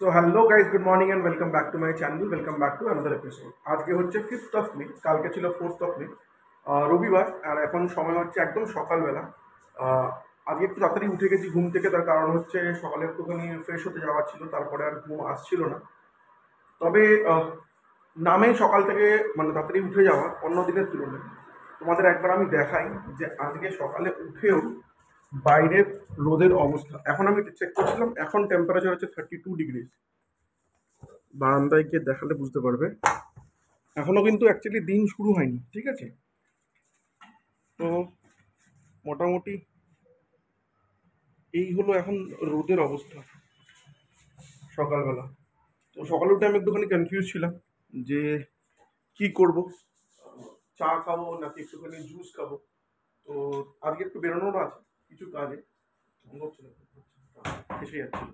So hello guys, good morning and welcome back to my channel. Welcome back to another episode. আজকে হচ্ছে 5th of May, কালকে ছিল 4th of May, রবিবার। আর এখন সময় হচ্ছে একদম সকালবেলা। আজকে একটু তাড়াতাড়ি উঠে গেছি ঘুম থেকে, তার কারণ হচ্ছে সকালে একটুখানি ফ্রেশ হতে যাওয়ার ছিল, তারপরে আর ঘুম আসছিল না। তবে নামে সকাল থেকে মানে তাড়াতাড়ি উঠে যাওয়া অন্য দিনের তুলনায় তোমাদের একবার আমি দেখাই যে আজকে সকালে উঠেও বাইরের রোদের অবস্থা। এখন আমি চেক করছিলাম, এখন টেম্পারেচার হচ্ছে 32 ডিগ্রি। বারান্দায় গিয়ে দেখালে বুঝতে পারবে। এখনো কিন্তু অ্যাকচুয়ালি দিন শুরু হয়নি, ঠিক আছে? তো মোটামুটি এই হলো এখন রোদের অবস্থা সকালবেলা। তো সকালে উঠে আমি একটুখানি কনফিউজ ছিলাম যে কি করব, চা খাবো নাকি একটুখানি জুস খাবো। তো আজকে একটু বেরোনোর আছে কিছু কাজে, এসে যাচ্ছিল।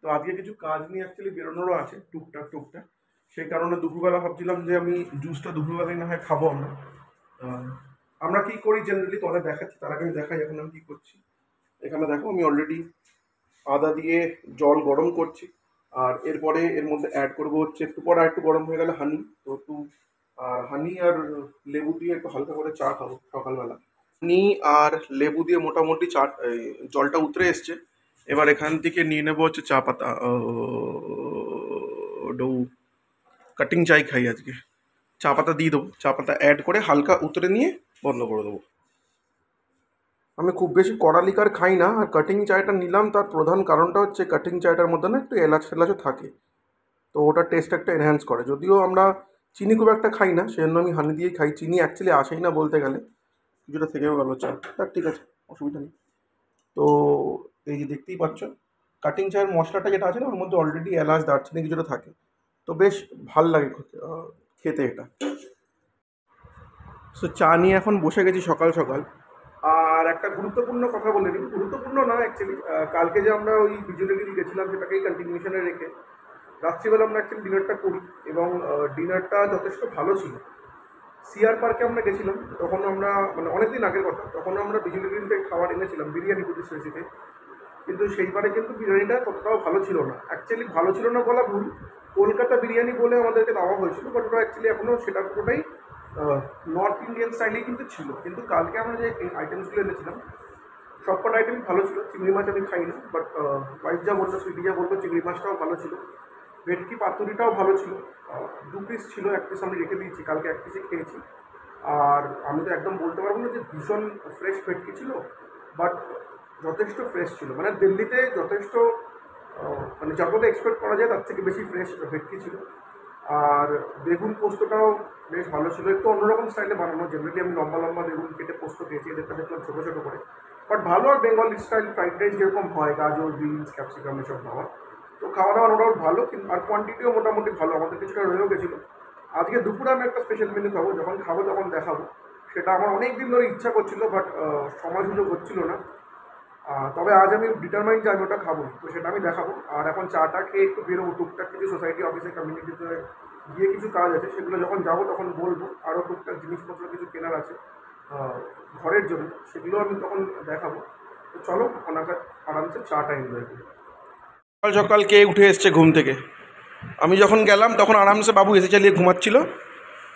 তো আজকে কিছু কাজ নিয়ে অ্যাকচুয়ালি বেরোনোরও আছে টুকটাক টুকটাক। সেই কারণে দুপুরবেলা ভাবছিলাম যে আমি জুসটা দুপুরবেলায় না হয় খাবো আমরা। আহ, আমরা কি করি জেনারেলি তোমাদের দেখাচ্ছি, তার আগে আমি দেখাই এখন আমি কি করছি। এখানে দেখো আমি অলরেডি আদা দিয়ে জল গরম করছি। আর এরপরে এর মধ্যে অ্যাড করবো হচ্ছে, একটু পরে আর একটু গরম হয়ে গেলে হানি। তো একটু হানি আর লেবু দিয়ে একটু হালকা করে চা খাবো সকালবেলা। হানি আর লেবু দিয়ে মোটামুটি চা, জলটা উতরে এসছে। এবার এখান থেকে নিয়ে নেবো হচ্ছে চা পাতা। ডৌ কাটিং চাই খাই আজকে। চা পাতা দিয়ে দেবো, চা পাতা অ্যাড করে হালকা উতরে নিয়ে বন্ধ করে দেবো। আমি খুব বেশি কড়া লিকার খাই না, আর কাটিং চায়টা নিলাম তার প্রধান কারণটা হচ্ছে কাটিং চায়টার মধ্যে না একটু এলাচ ফেলাচও থাকে। তো ওটা টেস্ট একটা এনহ্যান্স করে, যদিও আমরা চিনি খুব একটা খাই না, সেজন্য আমি হানি দিয়েই খাই। চিনি অ্যাকচুয়ালি আসেই না বলতে গেলে, কিছুটা থেকেও গেল চা। তার ঠিক আছে, অসুবিধা নেই। তো এই যে দেখতেই পাচ্ছ কাটিং চায়ের মশলাটা যেটা আছে না, ওর মধ্যে অলরেডি এলাচ দারচিনি কিছুটা থাকে। তো বেশ ভাল লাগে খেতে এটা। সো চা নিয়ে এখন বসে গেছি সকাল সকাল। আর একটা গুরুত্বপূর্ণ কথা বলে নিই, গুরুত্বপূর্ণ না অ্যাকচুয়ালি, কালকে যে আমরা ওই বিজুলিগিরি গেছিলাম সেটাকেই কন্টিনিউশনে রেখে রাত্রিবেলা আমরা অ্যাকচুয়ালি ডিনারটা করি। এবং ডিনারটা যথেষ্ট ভালো ছিল। সিআর পার্কে আমরা গেছিলাম, তখন আমরা মানে অনেকদিন আগের কথা, তখন আমরা বিজুলিগিরি থেকে খাবার এনেছিলাম, বিরিয়ানি টু দিস রেসিপি। কিন্তু সেইবারে কিন্তু বিরিয়ানিটা ততটাও ভালো ছিল না। অ্যাকচুয়ালি ভালো ছিল না বলা ভুল, কলকাতা বিরিয়ানি বলে আমাদেরকে দেওয়া হয়েছিল, বাট ওটা অ্যাকচুয়ালি এখনও সেটা পুরোটাই নর্থ ইন্ডিয়ান স্টাইলেই কিন্তু ছিল। কিন্তু কালকে আমরা যে আইটেমসগুলো এনেছিলাম সবকটা আইটেম ভালো ছিল। চিংড়ি মাছ আমি খাই না, বাট ওয়াইফ যা বললো, সুইটি যা বললো, চিংড়ি মাছটাও ভালো ছিল। ভেটকি পাতুরিটাও ভালো ছিল। 2 পিস ছিল, 1 পিস আমি রেখে দিয়েছি, কালকে 1 পিসই খেয়েছি। আর আমি তো একদম বলতে পারবো না যে ভীষণ ফ্রেশ ভেটকি ছিল, বাট যথেষ্ট ফ্রেশ ছিল। মানে দিল্লিতে যথেষ্ট মানে যতটা এক্সপেক্ট করা যায় তার থেকে বেশি ফ্রেশ ভেটকি ছিল। আর বেগুন পোস্তটাও বেশ ভালো ছিল, একটু অন্যরকম স্টাইলে বানানো। জেনারেলি আমি লম্বা লম্বা বেগুন কেটে পোস্ত খেয়েছি, এদেরটা দেখলাম ছোটো ছোটো করে। বাট ভালো। আর বেঙ্গলি স্টাইল ফ্রাইড রাইস যেরকম হয়, গাজর বিনস ক্যাপসিকাম এসব দেওয়া, তো খাওয়া দাওয়া মোটামুটি ভালো। কিন্তু আর কোয়ান্টিটিও মোটামুটি ভালো, আমাদের কিছুটা রয়েও গেছিলো। আজকে দুপুরে আমি একটা স্পেশাল মেনু খাবো, যখন খাবো তখন দেখাবো। সেটা আমার অনেক দিন ধরে ইচ্ছা করছিল, বাট সময় সুযোগ হচ্ছিল না। তবে আজ আমি ডিটারমাইন্ড যে আমি ওটা খাবো, তো সেটা আমি দেখাবো। আর এখন চাটা খেয়ে একটু বেরোবো, টুকটাক কিছু সোসাইটি অফিসে কমিউনিটিতে গিয়ে কিছু কাজ আছে, সেগুলো যখন যাবো তখন বলবো। আরও টুকটাক জিনিসপত্র কিছু কেনার আছে ঘরের জন্য, সেগুলো আমি তখন দেখাবো। তো চলো এখন আমরা আরামসে চাটা এনজয় করি। সকাল সকাল কে উঠে এসছে ঘুম থেকে? আমি যখন গেলাম তখন আরামসে বাবু এসে চালিয়ে ঘুমাচ্ছিল।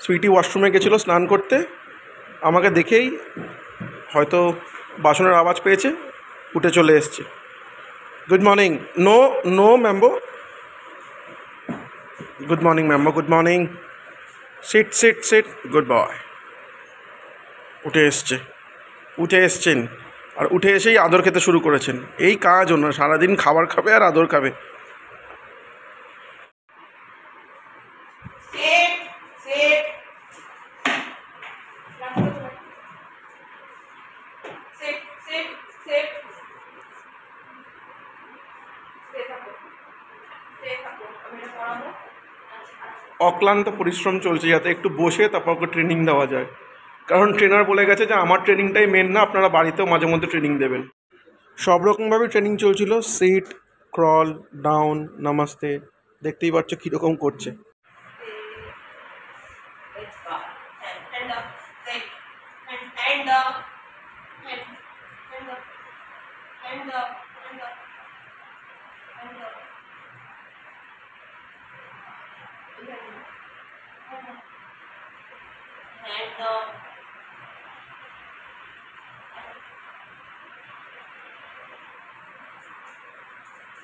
সুইটি ওয়াশরুমে গেছিলো স্নান করতে, আমাকে দেখেই হয়তো বাসনের আওয়াজ পেয়েছে, উঠে চলে এসছে। Good morning. নো নো ম্যাম্বো। গুড মর্নিং ম্যাম্বো, good morning. Sit sit sit, good boy. উঠে এসছে, উঠে এসছেন। আর উঠে এসেই আদর খেতে শুরু করেছেন। এই কাজ ওনার, সারাদিন খাবার খাবে আর আদর খাবে। অক্লান্ত পরিশ্রম চলছে যাতে একটু বসে তারপর ওকে ট্রেনিং দেওয়া যায়। কারণ ট্রেনার বলে গেছে যে আমার ট্রেনিংটাই মেন না, আপনারা বাড়িতেও মাঝে মধ্যে ট্রেনিং দেবেন। সব রকমভাবে ট্রেনিং চলছিল, সিট, ক্রল, ডাউন, নামাস্তে। দেখতেই পাচ্ছ কীরকম করছে।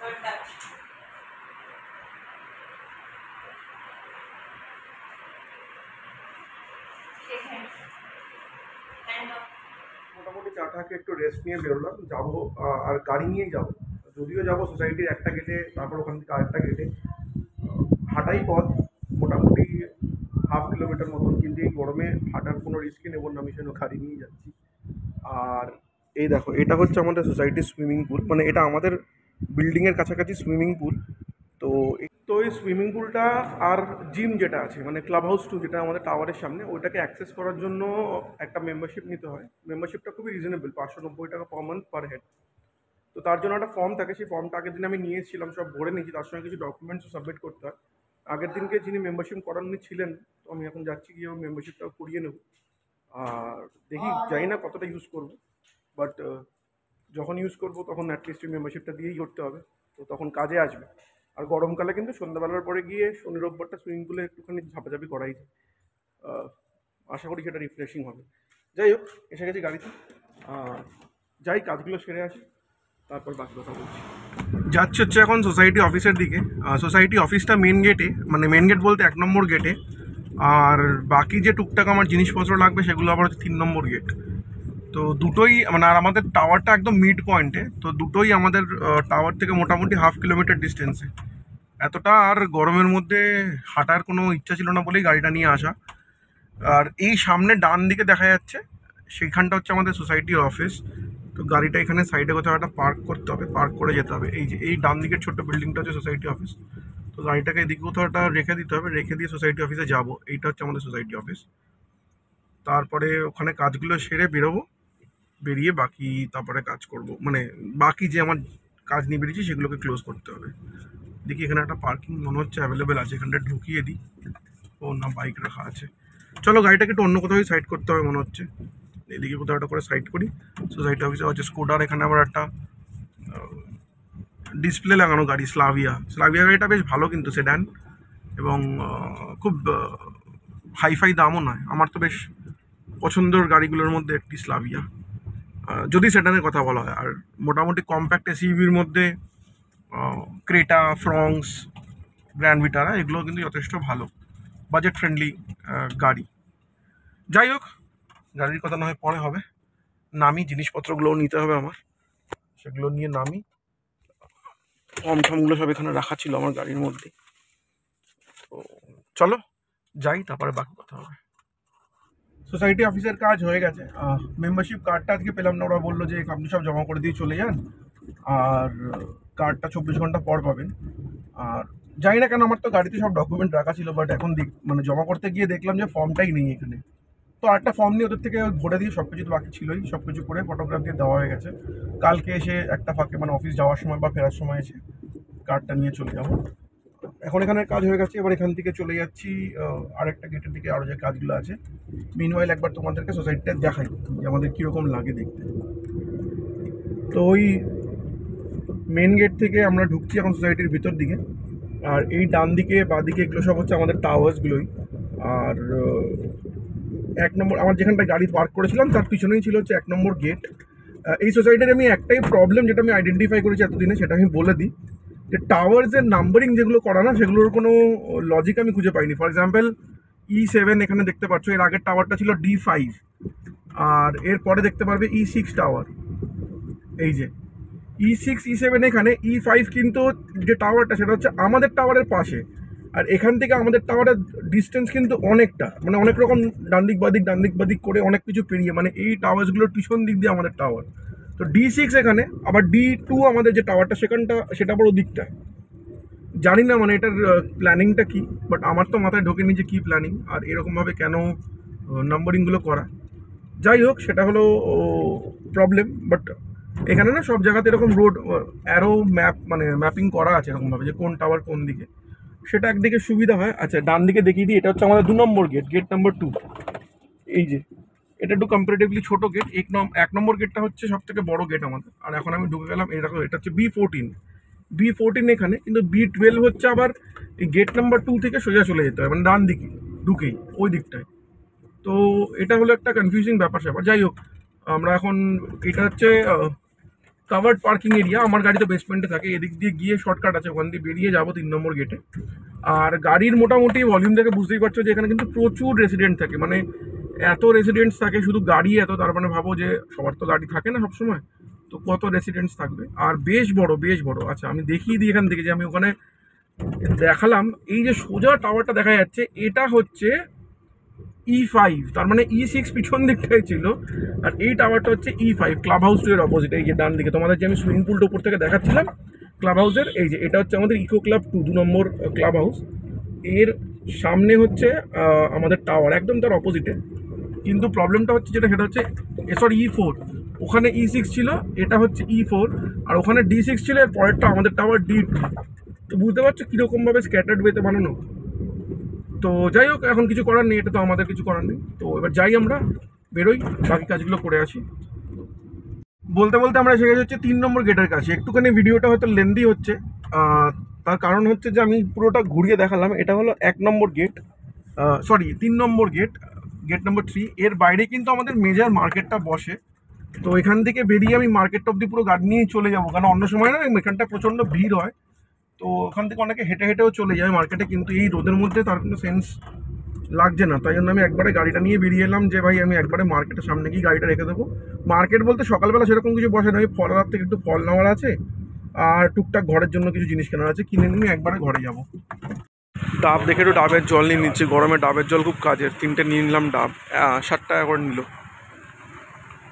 মোটামুটি চাটাকে একটু রেস্ট নিয়ে বেরোলাম, যাবো আর গাড়ি নিয়েই যাবো। যদিও যাবো সোসাইটির একটা গেটে, তারপর ওখান থেকে আরেকটা গেটে, হাঁটাই পথ মোটামুটি 1/2 কিলোমিটার মতন, কিন্তু এই গরমে হাঁটার কোনো রিস্কই নেব না, আমি সেজন্য গাড়ি নিয়েই যাচ্ছি। আর এই দেখো, এটা হচ্ছে আমাদের সোসাইটির সুইমিং পুল, মানে এটা আমাদের বিল্ডিংয়ের কাছাকাছি সুইমিং পুল। তো এই সুইমিং পুলটা আর জিম যেটা আছে, মানে ক্লাব হাউস টু যেটা আমাদের টাওয়ারের সামনে, ওইটাকে অ্যাক্সেস করার জন্য একটা মেম্বারশিপ নিতে হয়। মেম্বারশিপটা খুবই রিজনেবল, 590 টাকা পার মান্থ পার হেড। তো তার জন্য একটা ফর্ম থাকে, সেই ফর্মটা আগের দিন আমি নিয়ে এসেছিলাম, সব ভরে নিয়েছি, তার সঙ্গে কিছু ডকুমেন্টসও সাবমিট করতে হয়। আগের দিনকে যিনি মেম্বারশিপ করানো ছিলেন, তো আমি এখন যাচ্ছি গিয়ে মেম্বারশিপটা করিয়ে নেব। আর দেখি, জানি না কতটা ইউজ করব, বাট যখন ইউজ করব তখন অ্যাটলিস্ট এই মেম্বারশিপটা দিয়েই করতে হবে, তো তখন কাজে আসবে। আর গরমকালে কিন্তু সন্ধ্যাবেলার পরে গিয়ে শনি রোববারটা সুইমিং পুলে একটুখানি ঝাপাঝাপি করাই যায়। আহ, আশা করি সেটা রিফ্রেশিং হবে। যাই হোক, এসে গেছি গাড়িতে। যাই কাজগুলো সেরে আসি, তারপর বাকি কথা বলছি। যাচ্ছে হচ্ছে এখন সোসাইটি অফিসের দিকে। সোসাইটি অফিসটা মেন গেটে, মানে মেন গেট বলতে 1 নম্বর গেটে। আর বাকি যে টুকটাক আমার জিনিসপত্র লাগবে সেগুলো আবার হচ্ছে 3 নম্বর গেট। তো দুটোই মানে, আর আমাদের টাওয়ারটা একদম মিড পয়েন্টে, তো দুটোই আমাদের টাওয়ার থেকে মোটামুটি 1/2 কিলোমিটার ডিস্টেন্সে। এতটা আর গরমের মধ্যে হাঁটার কোনো ইচ্ছা ছিল না বলেই গাড়িটা নিয়ে আসা। আর এই সামনে ডান দিকে দেখা যাচ্ছে, সেইখানটা হচ্ছে আমাদের সোসাইটির অফিস। তো গাড়িটা এখানে সাইডে কোথাও একটা পার্ক করতে হবে, পার্ক করে যেতে হবে। এই যে এই ডান দিকের ছোট্ট বিল্ডিংটা হচ্ছে সোসাইটি অফিস। তো গাড়িটাকে এদিকে কোথাও একটা রেখে দিতে হবে, রেখে দিয়ে সোসাইটি অফিসে যাব। এইটা হচ্ছে আমাদের সোসাইটি অফিস। তারপরে ওখানে কাজগুলো সেরে বেরোবো, বেরিয়ে বাকি তারপরে কাজ করব, মানে বাকি যে আমার কাজ নিয়ে বেরিয়েছি সেগুলোকে ক্লোজ করতে হবে। দেখি এখানে একটা পার্কিং মনে হচ্ছে অ্যাভেলেবেল আছে, এখানটা ঢুকিয়ে দিই। ও না, বাইক রাখা আছে। চলো, গাড়িটাকে একটু অন্য কোথাও সাইড করতে হবে মনে হচ্ছে। এদিকে কোথাও একটা করে সাইড করি। সোসাইটি অফিসে হচ্ছে স্কুটার, এখানে আবার একটা ডিসপ্লে লাগানো গাড়ি, স্লাভিয়া। স্লাভিয়া গাড়িটা বেশ ভালো কিন্তু, সেডান, এবং খুব হাইফাই দামও নয়। আমার তো বেশ পছন্দের গাড়িগুলোর মধ্যে একটি স্লাভিয়া, যদি সেডানের কথা বলা হয়। আর মোটামুটি কম্প্যাক্ট এসইউভির মধ্যে ক্রেটা, ফ্রংস, গ্র্যান্ড ভিটারা, এগুলো কিন্তু যথেষ্ট ভালো, বাজেট ফ্রেন্ডলি গাড়ি। যাই হোক, গাড়ির কথা না হয় পরে হবে। নামি, জিনিসপত্রগুলোও নিতে হবে আমার, সেগুলো নিয়ে নামি। ফর্ম ঠমগুলো সব এখানে রাখা ছিল আমার গাড়ির মধ্যে। তো চলো যাই, তারপরে বাকি কথা হবে। সোসাইটি অফিসের কাজ হয়ে গেছে। মেম্বারশিপ কার্ডটা আজকে পেলাম না, ওরা বললো যে আপনি সব জমা করে দিয়ে চলে যান, আর কার্ডটা 24 ঘন্টা পর পাবেন। আর জানি না কেন, আমার তো গাড়িতে সব ডকুমেন্ট রাখা ছিল, বাট এখন মানে জমা করতে গিয়ে দেখলাম যে ফর্মটাই নেই এখানে। তো আরেকটা ফর্ম নিয়ে ওদের থেকে ভরে দিয়ে, সব কিছু তো বাকি ছিলই, সব কিছু করে ফটোগ্রাফ দিয়ে দেওয়া হয়ে গেছে। কালকে এসে একটা ফাঁকে, মানে অফিস যাওয়ার সময় বা ফেরার সময় এসে কার্ডটা নিয়ে চলে যাবো। এখন এখানে কাজ হয়ে গেছে, এবার এখান থেকে চলে যাচ্ছি আরেকটা গেটের দিকে, আরও যে কাজগুলো আছে। মিনওয়াইল একবার তোমাদেরকে সোসাইটিটা দেখাই যে আমাদের কীরকম লাগে দেখতে। তো ওই মেন গেট থেকে আমরা ঢুকছি এখন সোসাইটির ভিতর দিকে। আর এই ডান দিকে বা দিকে এগুলো সব হচ্ছে আমাদের টাওয়ার্সগুলোই। আর 1 নম্বর, আমার যেখানটা গাড়ি পার্ক করেছিলাম তার পিছনেই ছিল হচ্ছে 1 নম্বর গেট। এই সোসাইটির আমি একটাই প্রবলেম যেটা আমি আইডেন্টিফাই করেছি এতদিনে, সেটা আমি বলে দিই, যে টাওয়ার্সের নাম্বারিং যেগুলো করা না, সেগুলোর কোনো লজিক আমি খুঁজে পাইনি। ফর এক্সাম্পল, E7 এখানে দেখতে পাচ্ছ, এর আগের টাওয়ারটা ছিল D5, আর এরপরে দেখতে পারবে E6 টাওয়ার। এই যে E6, E7, এখানে E5 কিন্তু যে টাওয়ারটা, সেটা হচ্ছে আমাদের টাওয়ারের পাশে। আর এখান থেকে আমাদের টাওয়ারের ডিস্টেন্স কিন্তু অনেকটা, মানে অনেক রকম ডান দিক বাদিক করে অনেক কিছু পেরিয়ে, মানে এই টাওয়ার্সগুলোর পিছন দিক দিয়ে আমাদের টাওয়ার। তো D6 এখানে, আবার D2 আমাদের যে টাওয়ারটা সেটা আবার ওদিকটা। জানি না মানে এটার প্ল্যানিংটা কী, বাট আমার তো মাথায় ঢোকেনি যে কী প্ল্যানিং, আর এরকমভাবে কেন নাম্বারিংগুলো করা। যাই হোক, সেটা হলো প্রবলেম। বাট এখানে না সব জায়গাতে এরকম রোড অ্যারো ম্যাপ, মানে ম্যাপিং করা আছে এরকমভাবে, যে কোন টাওয়ার কোন দিকে, সেটা একদিকে সুবিধা হয়। আচ্ছা, ডান দিকে দেখিয়ে দিই, এটা হচ্ছে আমাদের 2 নম্বর গেট, গেট নাম্বার 2। এই যে এটা একটু কম্পারেটিভলি ছোটো গেট। 1 নম্বর গেটটা হচ্ছে সব থেকে বড়ো গেট আমাদের। আর এখন আমি ঢুকে গেলাম, এরকম, এটা হচ্ছে B14 এখানে, কিন্তু B12 হচ্ছে আবার এই গেট নাম্বার 2 থেকে সোজা চলে যেতে হয়, মানে ডান দিকে ঢুকেই ওই দিকটায়। তো এটা হলো একটা কনফিউজিং ব্যাপার স্যাপার। যাই হোক, আমরা এখন, এটা হচ্ছে কাভার্ড পার্কিং এরিয়া। আমার গাড়ি তো বেসমেন্টে থাকে, এদিক দিয়ে গিয়ে শর্টকাট আছে, ওখান দিয়ে বেরিয়ে যাবো 3 নম্বর গেটে। আর গাড়ির মোটামুটি ভলিউম দেখে বুঝতেই পারছো যে এখানে কিন্তু প্রচুর রেসিডেন্ট থাকে, মানে এত রেসিডেন্টস থাকে, শুধু গাড়ি এত, তার মানে ভাবো যে সবার তো গাড়ি থাকে না সবসময়, তো কত রেসিডেন্টস থাকবে। আর বেশ বড়, বেশ বড়। আচ্ছা আমি দেখিয়ে দিই এখান থেকে, যে আমি ওখানে দেখালাম, এই যে সোজা টাওয়ারটা দেখা যাচ্ছে, এটা হচ্ছে E5, তার মানে E6 পিছন দিকটায় ছিল, আর এই টাওয়ারটা হচ্ছে E5, ক্লাব হাউস এর অপোজিট। এই যে ডান দিকে তোমাদের যে আমি সুইমিং পুলটা উপর থেকে দেখাচ্ছিলাম ক্লাব হাউসের, এই যে এটা হচ্ছে আমাদের ইকো ক্লাব 2 নম্বর ক্লাব হাউস। এর সামনে হচ্ছে আমাদের টাওয়ার, একদম তার অপোজিটে। কিন্তু প্রবলেমটা হচ্ছে যেটা, সেটা হচ্ছে সরি E4, ওখানে E6 ছিল, এটা হচ্ছে E4, আর ওখানে D6 ছিল, এর পরেরটা আমাদের টাওয়ার D2। তো বুঝতে পারছো কীরকমভাবে স্ক্যাটার্ড ওয়েতে বানানো। তো যাই হোক, এখন কিছু করার নেই, এটা তো আমাদের কিছু করার নেই। তো এবার যাই, আমরা বেরোই, বাকি কাজগুলো করে আসি। বলতে বলতে আমরা এসে গেছি হচ্ছে 3 নম্বর গেটের কাছে। একটুখানি ভিডিওটা হয়তো লেন্দি হচ্ছে, তার কারণ হচ্ছে যে আমি পুরোটা ঘুরিয়ে দেখালাম। এটা হলো 1 নম্বর গেট, সরি 3 নম্বর গেট, গেট নম্বর 3। এর বাইরে কিন্তু আমাদের মেজর মার্কেটটা বসে। তো এখান থেকে বেরিয়ে আমি মার্কেট অব্দি পুরো গাড়ি নিয়েই চলে যাবো, কারণ অন্য সময় না এখানটা প্রচণ্ড ভিড় হয়, তো ওখান থেকে অনেকে হেঁটে হেঁটেও চলে যায় মার্কেটে, কিন্তু এই রোদের মধ্যে তার কোনো সেন্স লাগছে না। তাই জন্য আমি একবারে গাড়িটা নিয়ে বেরিয়ে এলাম, যে ভাই আমি একবারে মার্কেটের সামনে গিয়ে গাড়িটা রেখে দেবো। মার্কেট বলতে সকালবেলা সেরকম কিছু বসে না, ওই ফলদার থেকে একটু ফল নেওয়ার আছে, আর টুকটাক ঘরের জন্য কিছু জিনিস কেনার আছে, কিনে নিয়ে একবারে ঘরে যাব। ডাব দেখে একটু ডাবের জল নিয়ে নিচ্ছি, গরমে ডাবের জল খুব কাজের। 3টে নিয়ে নিলাম ডাব, 60 টাকা করে নিল।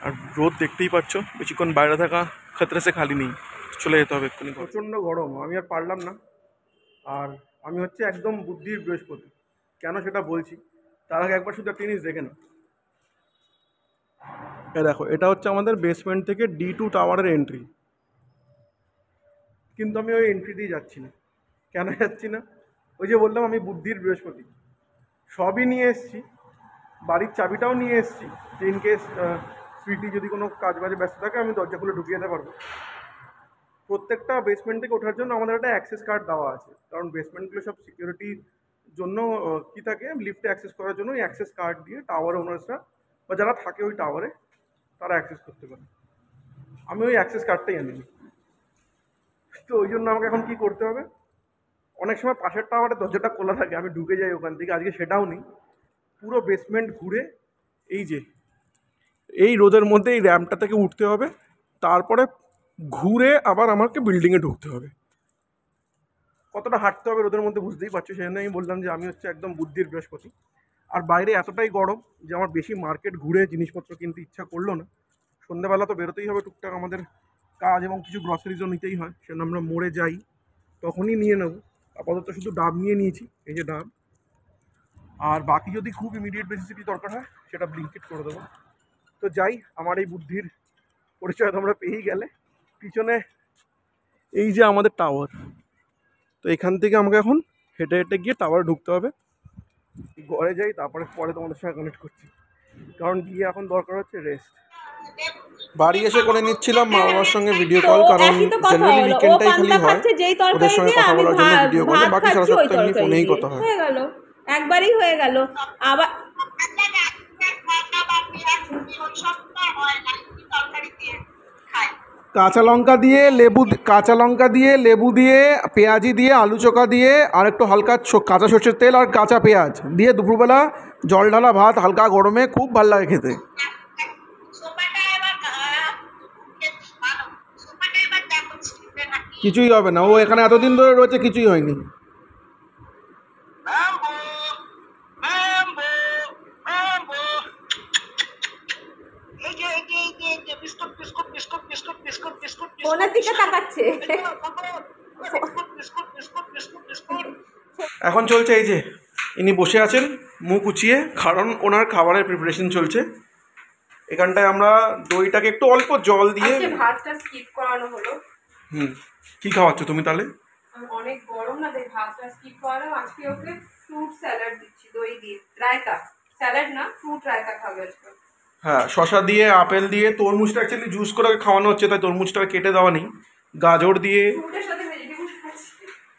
আর রোদ দেখতেই পাচ্ছ, বেশিক্ষণ বাইরে থাকা ক্ষেত্রে সে খালি নেই, চলে যেতে হবে এক্ষুনি। প্রচণ্ড গরম, আমি আর পারলাম না। আর আমি হচ্ছে একদম বুদ্ধির বৃহস্পতি, কেন সেটা বলছি, তার আগে একবার শুধু একটা জিনিস দেখে না। দেখো, এটা হচ্ছে আমাদের বেসমেন্ট থেকে D2 টাওয়ারের এন্ট্রি, কিন্তু আমি ওই এন্ট্রি দিয়ে যাচ্ছি না। কেন যাচ্ছি না? ওই যে বললাম আমি বুদ্ধির বৃহস্পতি, সবই নিয়ে এসছি, বাড়ির চাবিটাও নিয়ে এসছি, যে ইনকেস সুইটি যদি কোনো কাজ বাজে ব্যস্ত থাকে আমি দরজা খুলে ঢুকিয়ে দিতে পারবো। প্রত্যেকটা বেসমেন্ট থেকে ওঠার জন্য আমাদের একটা অ্যাক্সেস কার্ড দেওয়া আছে, কারণ বেসমেন্টগুলো সব সিকিউরিটির জন্য কি থাকে, লিফটে অ্যাক্সেস করার জন্য ওই অ্যাক্সেস কার্ড দিয়ে টাওয়ার ওনার্সরা বা যারা থাকে ওই টাওয়ারে তারা অ্যাক্সেস করতে পারে। আমি ওই অ্যাক্সেস কার্ডটাই আনিনি, তো ওই জন্য আমাকে এখন কী করতে হবে, অনেক সময় পাশের টাওয়ারে দরজাটা খোলা থাকে, আমি ঢুকে যাই ওখান থেকে। আজকে সেটাও নেই, পুরো বেসমেন্ট ঘুরে এই যে এই রোদের মধ্যে এই র্যাম্পটা থেকে উঠতে হবে, তারপরে ঘুরে আবার আমাকে বিল্ডিংয়ে ঢুকতে হবে। কতটা হাঁটতে হবে রোদের মধ্যে বুঝতেই পারছো, সেই জন্য আমি বললাম যে আমি হচ্ছে একদম বুদ্ধির বৃহস্পতি। আর বাইরে এতটাই গরম যে আমার বেশি মার্কেট ঘুরে জিনিসপত্র কিনতে ইচ্ছা করলো না। সন্ধ্যাবেলা তো বেরোতেই হবে, টুকটাক আমাদের কাজ এবং কিছু গ্রসারিজও নিতেই হয়, সেজন্য আমরা মোড়ে যাই, তখনই নিয়ে নেব। আপাতত শুধু ডাব নিয়ে নিয়েছি, এই যে ডাব, আর বাকি যদি খুব ইমিডিয়েট বেসিসে কিছু দরকার হয় সেটা ব্লিঙ্কিট করে দেবো। তো যাই, আমার এই বুদ্ধির পরিচয় তোমরা পেয়েই গেলে। পিছনে এই যে আমাদের টাওয়ার, তো এখান থেকে আমাকে এখন হেঁটে হেঁটে গিয়ে টাওয়ারে ঢুকতে হবে। ঘরে যাই, তারপরে পরে তোমাদের সঙ্গে কানেক্ট করছি, কারণ গিয়ে এখন দরকার হচ্ছে রেস্ট। বাড়ি এসে করে নিচ্ছিলাম মা বাবার সঙ্গে ভিডিও কল, কারণ জেনারেলি উইকেন্ডটাই খালি হয় ওদের সঙ্গে কথা বলার জন্য ভিডিও কলে, বাকি সারা সপ্তাহ এমনি ফোনেই কথা হয়। হয়ে গেল, একবারই হয়ে গেল। আবার কাঁচা লঙ্কা দিয়ে লেবু দিয়ে পেঁয়াজি দিয়ে আলু চোখা দিয়ে আর একটু হালকা কাঁচা সর্ষের তেল আর কাঁচা পেঁয়াজ দিয়ে দুপুরবেলা জল ঢালা ভাত হালকা গরমে খুব ভালো লাগে খেতে। কিছুই হবে না, ও এখানে এতদিন ধরে রয়েছে, কিছুই হয়নি। ফোনের দিকে তাকাচ্ছে। এখন চলছে এই যে ইনি বসে আছেন মুখ উঁচিয়ে, কারণ ওনার খাবারের প্রিপারেশন চলছে। এখানটায় আমরা দইটাকে একটু অল্প জল দিয়ে ভাতটা স্কিপ করানো হলো। কি খাওয়াচ্ছ তুমি তাহলে? অনেক গরম না, তাই ভাতটা স্কিপ করানো। আজকে ওকে ফ্রুট স্যালাড দিচ্ছি, দই দিয়ে রায়তা, স্যালাড না ফ্রুট রায়তা খাবে আজকে। হ্যাঁ, শশা দিয়ে আপেল দিয়ে, তরমুজটা অ্যাকচুয়ালি জুস করে খাওয়ানো হচ্ছে, তাই তরমুজটা কেটে দেওয়া নেই। গাজর দিয়ে,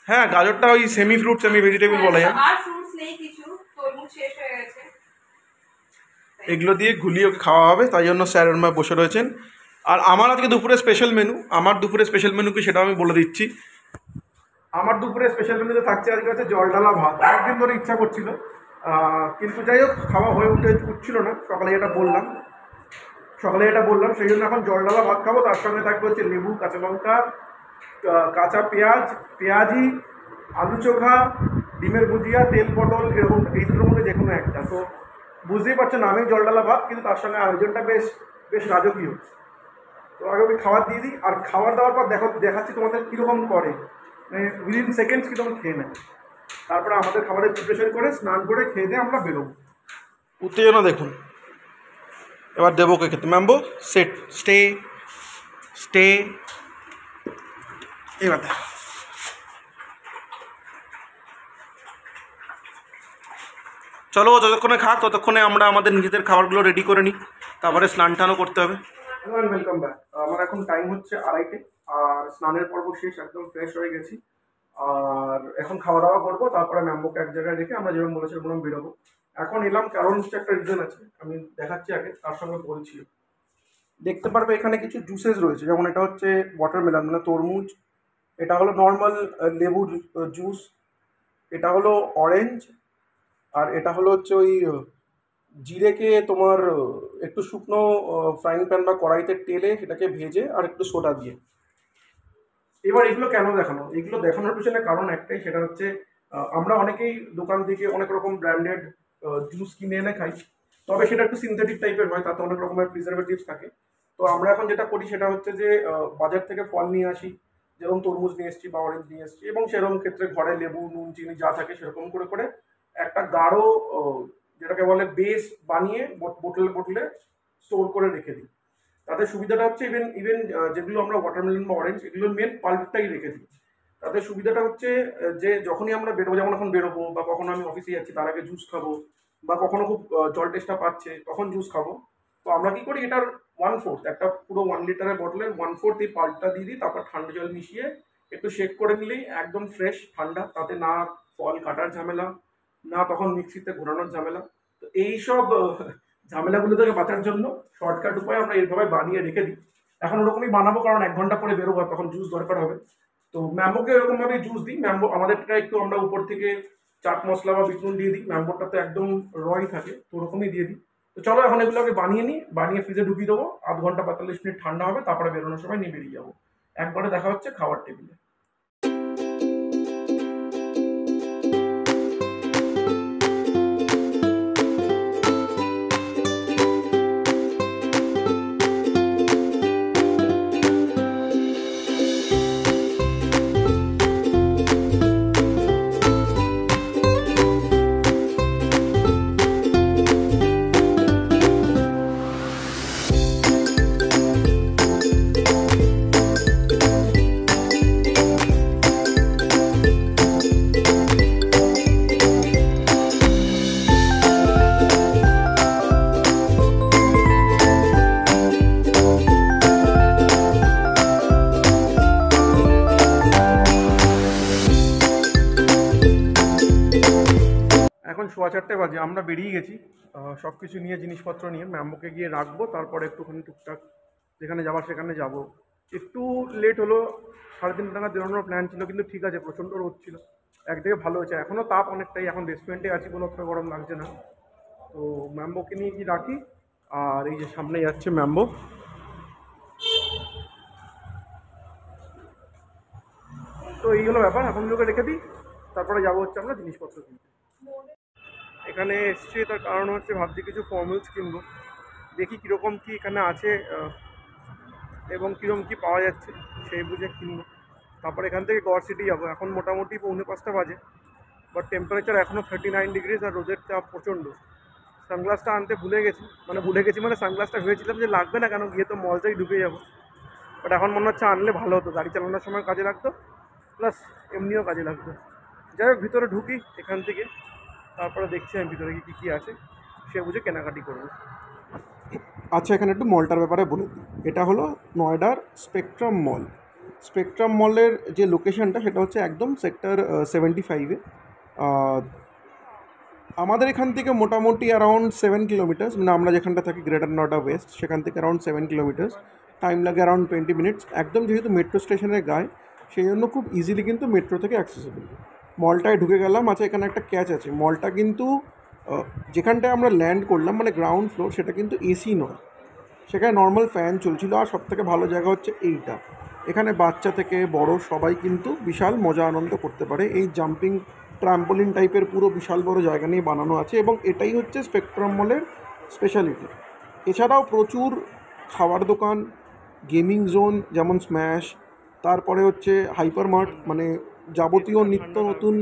হ্যাঁ গাজরটা ওই সেমি ফ্রুট সেমি ভেজিটেবল বলা যায়। আর ফ্রুটস নেই কিছু, তরমুজ শেষ হয়ে গেছে। এগুলো দিয়ে ঘুলিয়ে খাওয়া হবে, তাই জন্য স্যার ওর মা বসে রয়েছেন। আর আমার আজকে দুপুরে স্পেশাল মেনু, আমার দুপুরে স্পেশাল মেনু কি সেটা আমি বলে দিচ্ছি। আমার দুপুরে স্পেশাল মেনুতে থাকছে আজকে হচ্ছে জল ঢালা ভাত। অনেকদিন ধরে ইচ্ছা করছিল, কিন্তু যাই হোক খাওয়া হয়ে উঠছিল না। সকালে এটা বললাম সেই জন্য এখন জল ঢালা ভাত খাবো। তার সঙ্গে থাকবে হচ্ছে লেবু, কাঁচা লঙ্কা, কাঁচা পেঁয়াজি, আলু চোখা, ডিমের ভুজিয়া, তেল পটল, এরকম এই দুটোর মধ্যে যে কোনো একটা। তো বুঝতেই পারছো নামেই জল ঢালা ভাত, কিন্তু তার সঙ্গে আয়োজনটা বেশ বেশ রাজকীয়। তো আগে আমি খাবার দিয়ে দিই, আর খাবার দেওয়ার পর দেখাচ্ছি তোমাদের কীরকম করে, মানে উইদিন সেকেন্ডস কীরকম খেয়ে নেয়। তারপরে আমাদের খাবারের প্রিপারেশন করে স্নান করে খেয়ে দিয়ে আমরা বেরোবো। উত্তেজনা দেখুন। এবার দেবো কে খেতে, ম্যাম্বো সেট স্টে এবার চলো, যতক্ষণে খাক ততক্ষণে আমরা আমাদের নিজেদের খাবারগুলো রেডি করে নিই, তারপরে স্নান টানও করতে হবে। Welcome back. আমার এখন টাইম হচ্ছে 2:30, আর স্নানের পর্ব শেষ, একদম ফ্রেশ হয়ে গেছি। আর এখন খাওয়া দাওয়া করবো, তারপরে ম্যাম্বোকে এক জায়গায় রেখে আমরা যেরকম বলেছিলাম বেরোবো। এখন এলাম কারণ হচ্ছে একটা রিজন আছে, আমি দেখাচ্ছি আগে, তার সঙ্গে বলছি। দেখতে পারবে এখানে কিছু জুসেস রয়েছে, যেমন এটা হচ্ছে ওয়াটারমেলন মানে তরমুজ, এটা হলো নর্মাল লেবুর জুস, এটা হলো অরেঞ্জ, আর এটা হলো হচ্ছে ওই জিরেকে তোমার একটু শুকনো ফ্রাইং প্যান বা কড়াইতে তেলে সেটাকে ভেজে আর একটু সোডা দিয়ে। এবার এগুলো কেন দেখানো, এগুলো দেখানোর পিছনে কারণ একটাই, সেটা হচ্ছে আমরা অনেকেই দোকান থেকে অনেক রকম ব্র্যান্ডেড জুস কিনে এনে খাই, তবে সেটা একটু সিনথেটিক টাইপের হয়, তাতে অনেক রকমের প্রিজারভেটিভস থাকে। তো আমরা এখন যেটা করি সেটা হচ্ছে যে বাজার থেকে ফল নিয়ে আসি, যেরকম তরমুজ নিয়ে এসেছি বা অরেঞ্জ নিয়ে এসেছি, এবং সেরকম ক্ষেত্রে ঘরে লেবু, নুন, চিনি যা থাকে সেরকম করে করে একটা গাঢ় যেটাকে বলে বেস বানিয়ে বোতলে স্টোর করে রেখে দিই। তাদের সুবিধাটা হচ্ছে ইভেন যেগুলো আমরা ওয়াটারমেলন বা অরেঞ্জ এগুলোর মেন পাল্পটাই রেখে দিই। তাদের সুবিধাটা হচ্ছে যে যখনই আমরা বেরোবো, যেমন এখন বেরোবো বা কখনো আমি অফিসে যাচ্ছি তার আগে জুস খাবো, বা কখনো খুব জল টেস্টটা পাচ্ছে তখন জুস খাবো, তো আমরা কি করি এটার 1/4, একটা পুরো 1 লিটারের বটলের 1/4 এই পাল্পটা দিয়ে দিই, তারপর ঠান্ডা জল মিশিয়ে একটু শেক করে নিলেই একদম ফ্রেশ ঠান্ডা, তাতে না ফল কাটার ঝামেলা, না তখন মিক্সিতে ঘোরানোর ঝামেলা। তো এইসব ঝামেলাগুলো থেকে বাঁচার জন্য শর্টকাট উপায় আমরা এইভাবে বানিয়ে রেখে দিই। এখন ওরকমই বানাবো, কারণ 1 ঘন্টা পরে বেরোবো, তখন জুস দরকার হবে। তো ম্যাম্বোকে এরকমভাবে জুস দিই। ম্যাম্বো আমাদেরটা একটু আমরা উপর থেকে চাট মশলা বা বিটনুন দিয়ে দিই, ম্যাম্বোটা তো একদম রই থাকে, তো ওরকমই দিয়ে দিই। তো চলো এখন এগুলোকে বানিয়ে নিই, বানিয়ে ফ্রিজে ঢুকিয়ে দেবো, 0.5 ঘন্টা 45 মিনিট ঠান্ডা হবে, তারপরে বেরোনোর সময় নিয়ে বেরিয়ে যাবো। একবারে দেখা হচ্ছে খাবার টেবিলে। এখন 4:15 বাজে, আমরা বেরিয়ে গেছি সব কিছু নিয়ে, জিনিসপত্র নিয়ে। ম্যাম্বোকে গিয়ে রাখবো, তারপরে একটুখানি টুকটাক যেখানে যাওয়ার সেখানে যাব। একটু লেট হলো, 3:30 নাগাদ বেরোনোর প্ল্যান ছিল, কিন্তু ঠিক আছে, প্রচণ্ড রোদ ছিল, একদিকে ভালো হয়েছে, এখনও তাপ অনেকটাই, এখন রেস্টুরেন্টে আছি বলে অতটা গরম লাগছে না। তো ম্যাম্বোকে নিয়ে গিয়ে রাখি, আর এই যে সামনে যাচ্ছে ম্যাম্বো। তো এই হলো ব্যাপার, এখন লোকে রেখে দিই, তারপরে যাবো হচ্ছে আমরা জিনিসপত্র কিনতে। এখানে এসছি তার কারণ হচ্ছে ভাবছি কিছু ফর্মালস কিনবো, দেখি কীরকম কী এখানে আছে এবং কীরকম কী পাওয়া যাচ্ছে সেই বুঝে কিনবো। তারপর এখান থেকে গড় সিটি যাবো। এখন মোটামুটি 4:45 বাজে, বাট টেম্পারেচার এখনও 39 ডিগ্রিজ, আর রোদের চাপ প্রচণ্ড। সানগ্লাসটা আনতে ভুলে গেছি, মানে সানগ্লাসটা ভেবেছিলাম যে লাগবে না, কেন গিয়ে তো মলটাই ঢুকে যাবো, বাট এখন মনে হচ্ছে আনলে ভালো হতো, গাড়ি চালানোর সময় কাজে লাগতো, প্লাস এমনিও কাজে লাগতো। যাই হোক, ভিতরে ঢুকি এখান থেকে, তারপরে দেখছি আমি ভিতরে কী কী আছে, সে বুঝে কেনাকাটি করবো। আচ্ছা, এখানে একটু মলটার ব্যাপারে বলে দিই। এটা হলো নয়ডার স্পেকট্রাম মল। স্পেকট্রাম মলের যে লোকেশনটা সেটা হচ্ছে একদম সেক্টর 75-এ। আমাদের এখান থেকে মোটামুটি অ্যারাউন্ড 7 কিলোমিটার্স, মানে আমরা যেখানটা থাকি গ্রেটার নয়ডা ওয়েস্ট, সেখান থেকে অ্যারাউন্ড 7 কিলোমিটার্স। টাইম লাগে অ্যারাউন্ড 20 মিনিটস, একদম যেহেতু মেট্রো স্টেশনের গায়ে সেই জন্য খুব ইজিলি কিন্তু মেট্রো থেকে অ্যাক্সেসেবল। মলটায় ঢুকে গেলাম। আচ্ছা, এখানে একটা ক্যাচ আছে, মলটা কিন্তু যেখানটায় আমরা ল্যান্ড করলাম মানে গ্রাউন্ড ফ্লোর, সেটা কিন্তু এসি নয়, সেখানে নর্মাল ফ্যান চলছিল। আর সবথেকে ভালো জায়গা হচ্ছে এইটা, এখানে বাচ্চা থেকে বড় সবাই কিন্তু বিশাল মজা আনন্দ করতে পারে। এই জাম্পিং ট্রাম্পোলিন টাইপের পুরো বিশাল বড় জায়গা নিয়ে বানানো আছে এবং এটাই হচ্ছে স্পেকট্রাম মলের স্পেশালিটি। এছাড়াও প্রচুর খাবার দোকান, গেমিং জোন যেমন স্ম্যাশ, তারপরে হচ্ছে হাইপার মার্ট, মানে যাবতীয় নিত্য নতুন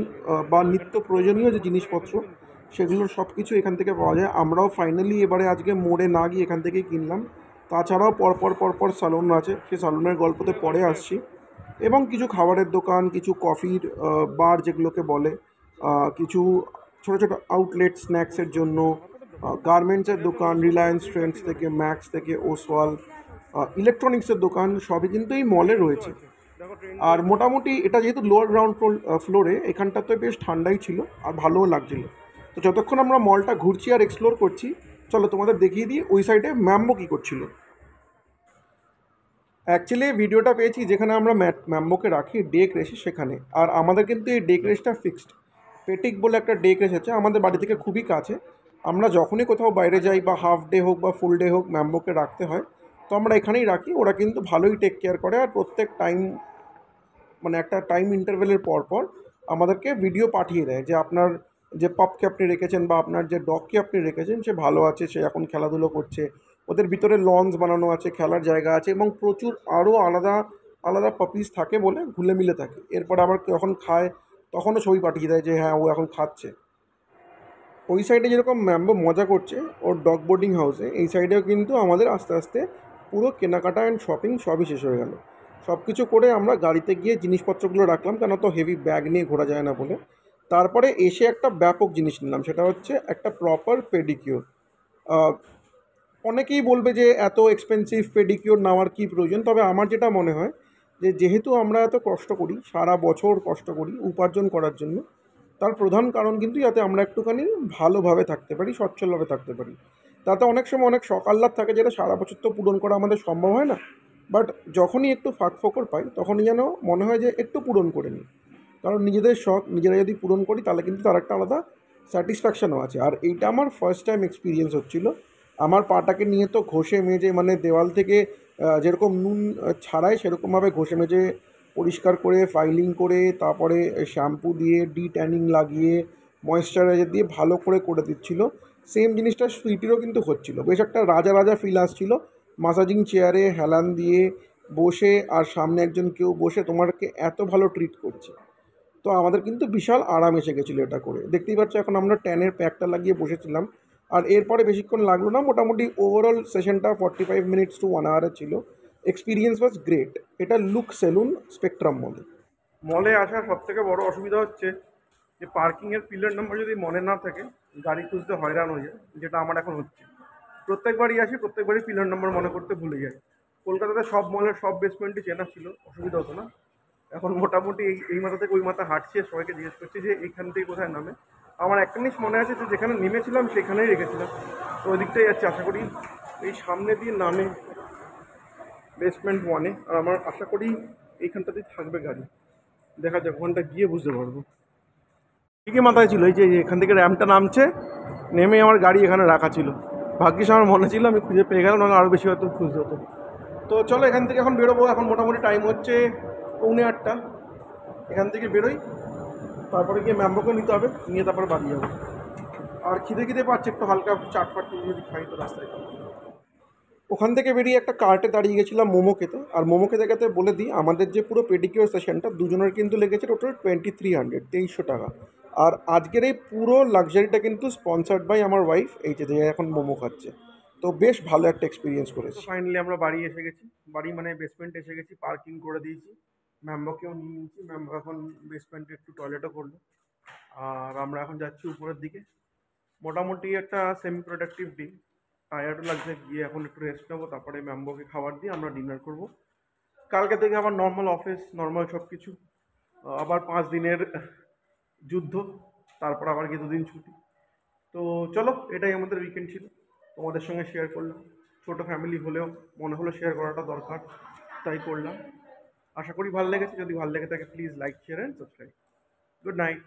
বা নিত্য প্রয়োজনীয় যে জিনিসপত্র সেগুলোর সব কিছু এখান থেকে পাওয়া যায়। আমরাও ফাইনালি এবারে আজকে মোড়ে না গিয়ে এখান থেকেই কিনলাম। তাছাড়াও পরপর সালন আছে, সেই সালনের গল্পতে পরে আসছি। এবং কিছু খাবারের দোকান, কিছু কফির বার যেগুলোকে বলে, কিছু ছোটো ছোটো আউটলেট স্ন্যাক্সের জন্য, গার্মেন্টসের দোকান, রিলায়েন্স ট্রেন্ডস থেকে, ম্যাক্স থেকে, ওসওয়াল, ইলেকট্রনিক্সের দোকান, সবই কিন্তু এই মলে রয়েছে। আর মোটামুটি এটা যেহেতু লোয়ার গ্রাউন্ড ফ্লোরে, এখানটাতে বেশ ঠান্ডাই ছিল আর ভালোও লাগছিল। তো যতক্ষণ আমরা মলটা ঘুরছি আর এক্সপ্লোর করছি, চলো তোমাদের দেখিয়ে দিই ওই সাইডে ম্যাম্বো কী করছিল। অ্যাকচুয়ালি ভিডিওটা পেয়েছি যেখানে আমরা ম্যাম্বোকে রাখি ডে ক্রেশে, সেখানে। আর আমাদের কিন্তু এই ডে ক্রেশটা ফিক্সড। পেটিক বলে একটা ডে ক্রেশ আছে আমাদের বাড়ি থেকে খুবই কাছে। আমরা যখনই কোথাও বাইরে যাই বা হাফ ডে হোক বা ফুল ডে হোক ম্যাম্বোকে রাখতে হয়, তো আমরা এখানেই রাখি। ওরা কিন্তু ভালোই টেক কেয়ার করে আর প্রত্যেক টাইম মানে একটা টাইম ইন্টারভেলের পর আমাদেরকে ভিডিও পাঠিয়ে দেয় যে আপনার যে পাপকে আপনি রেখেছেন বা আপনার যে ডগকে আপনি রেখেছেন সে ভালো আছে, সে এখন খেলাধুলো করছে। ওদের ভিতরে লঞ্চ বানানো আছে, খেলার জায়গা আছে এবং প্রচুর আরও আলাদা আলাদা পাপিস থাকে বলে ঘুলে মিলে থাকে। এরপর আবার যখন খায় তখনও ছবি পাঠিয়ে দেয় যে হ্যাঁ ও এখন খাচ্ছে। ওই সাইডে যেরকম ম্যাম্বো মজা করছে ওর ডগ বোর্ডিং হাউসে, এই সাইডেও কিন্তু আমাদের আস্তে আস্তে পুরো কেনাকাটা অ্যান্ড শপিং সবই শেষ হয়ে গেল। সব কিছু করে আমরা গাড়িতে গিয়ে জিনিসপত্রগুলো রাখলাম, কেন তো হেভি ব্যাগ নিয়ে ঘোরা যায় না বলে। তারপরে এসে একটা ব্যাপক জিনিস নিলাম, সেটা হচ্ছে একটা প্রপার পেডিকিউর। অনেকেই বলবে যে এত এক্সপেন্সিভ পেডিকিউর নেওয়ার কী প্রয়োজন, তবে আমার যেটা মনে হয় যে যেহেতু আমরা এত কষ্ট করি, সারা বছর কষ্ট করি উপার্জন করার জন্য, তার প্রধান কারণ কিন্তু যাতে আমরা একটুখানি ভালোভাবে থাকতে পারি, সচ্ছলভাবে থাকতে পারি। তাতে অনেক সময় অনেক শখ আহ্লাদ থাকে যেটা সারা বছর তো পূরণ করা আমাদের সম্ভব হয় না, বাট যখনই একটু ফাঁক ফোকর পাই তখনই যেন মনে হয় যে একটু পূরণ করে নিই। কারণ নিজেদের শখ নিজেরা যদি পূরণ করি তাহলে কিন্তু তার একটা আলাদা স্যাটিসফ্যাকশানও আছে। আর এইটা আমার ফার্স্ট টাইম এক্সপিরিয়েন্স হচ্ছিলো। আমার পাটাকে নিয়ে তো ঘষে মেজে, মানে দেওয়াল থেকে যেরকম নুন ছাড়ায় সেরকমভাবে ঘষে মেজে পরিষ্কার করে ফাইলিং করে তারপরে শ্যাম্পু দিয়ে ট্যানিং লাগিয়ে ময়েশ্চারাইজার দিয়ে ভালো করে করে দিচ্ছিলো। সেম জিনিসটা সুইটিরও কিন্তু হচ্ছিলো। বেশ একটা রাজা রাজা ফিল আসছিলো। মাসাজিং চেয়ারে হেলান দিয়ে বসে আর সামনে একজন কেউ বসে তোমাকে এত ভালো ট্রিট করছে। তো আমাদের কিন্তু বিশাল আরাম এসে গেছিলো এটা করে। দেখতেই পাচ্ছ এখন আমরা ট্যানের প্যাকটা লাগিয়ে বসেছিলাম। আর এরপরে বেশিক্ষণ লাগলো না, মোটামুটি ওভারঅল সেশনটা 45 মিনিটস টু 1 আওয়ারের ছিল। Experience was great. এটা লুক সেলুন স্পেকট্রাম মলে। মলে আসার সবথেকে বড় অসুবিধা হচ্ছে যে পার্কিংয়ের পিলার নাম্বার যদি মনে না থাকে গাড়ি খুঁজতে হয়রান হয়ে যায়, যেটা আমার এখন হচ্ছে। প্রত্যেকবারই আসি, প্রত্যেকবারই পিলার নাম্বার মনে করতে ভুলে যাই। কলকাতাতে সব মলের সব বেসমেন্টই চেনা ছিল, অসুবিধা হতো না। এখন মোটামুটি এই মাথা থেকে ওই মাথা হাঁটছি, সবাইকে জিজ্ঞেস করছি যে এইখান থেকে কোথায় নামে। আমার একটা জিনিস মনে আছে যে যেখানে নেমেছিলাম সেখানেই রেখেছিলাম, তো ওই দিকটাই যাচ্ছি। আশা করি এই সামনে দিয়ে নামে বেসমেন্ট 1-এ, আর আমার আশা করি এইখানটাতেই থাকবে গাড়ি। দেখা যাক, ওখানটা গিয়ে বুঝতে পারবো। ঠিকই মাথায় ছিল এই যে এখান থেকে র্যাম্পটা নামছে, নেমে আমার গাড়ি এখানে রাখা ছিল। ভাগ্যিস আমার মনে ছিল, আমি খুঁজে পেয়ে গেলাম, নাহলে আরও বেশি হয়তো খুঁজতে হতো। তো চলো এখান থেকে এখন বেরোবো। এখন মোটামুটি টাইম হচ্ছে 7:45। এখান থেকে বেরোই, তারপরে গিয়ে ম্যাম্বোকে নিতে হবে, নিয়ে তারপরে বাড়ি যাবো। আর খিদে পাচ্ছে, একটু হালকা চাটফাট যদি খাই তো রাস্তায়। ওখান থেকে বেরিয়ে একটা কার্টে দাঁড়িয়ে গেছিলাম মোমো খেতে। আর মোমো খেতে খেতে বলে দিই, আমাদের যে পুরো পেডিকিউর সেশনটা দুজনের কিন্তু লেগেছে টোটাল 2300, 2300 টাকা। আর আজকের এই পুরো লাক্সারিটা কিন্তু স্পন্সার্ড বাই আমার ওয়াইফ, এই যে এখন মোমো খাচ্ছে। তো বেশ ভালো একটা এক্সপিরিয়েন্স করেছি। ফাইনালি আমরা বাড়ি এসে গেছি, বাড়ি মানে বেসমেন্টে এসে গেছি, পার্কিং করে দিয়েছি, ম্যাম্বোকেও নিয়ে নিয়েছি। ম্যাম্বো এখন বেসমেন্টে একটু টয়লেটও করলো। আর আমরা এখন যাচ্ছি উপরের দিকে। মোটামুটি একটা সেমি প্রোডাক্টিভ ডে। টায়ার্ডও লাগছে, গিয়ে এখন একটু রেস্ট নেবো, তারপরে ম্যাম্বোকে খাবার দিয়ে আমরা ডিনার করব। কালকে থেকে আবার নর্মাল অফিস, নর্মাল সব কিছু। আবার 5 দিনের যুদ্ধ, তারপর আবার গিয়ে 2 দিন ছুটি। তো চলো, এটাই আমাদের উইকেন্ড ছিল, তোমাদের সঙ্গে শেয়ার করলাম। ছোটো ফ্যামিলি হলেও মনে হলো শেয়ার করাটা দরকার, তাই করলাম। আশা করি ভালো লেগেছে। যদি ভালো লেগে থাকে please like, share and subscribe. Good night.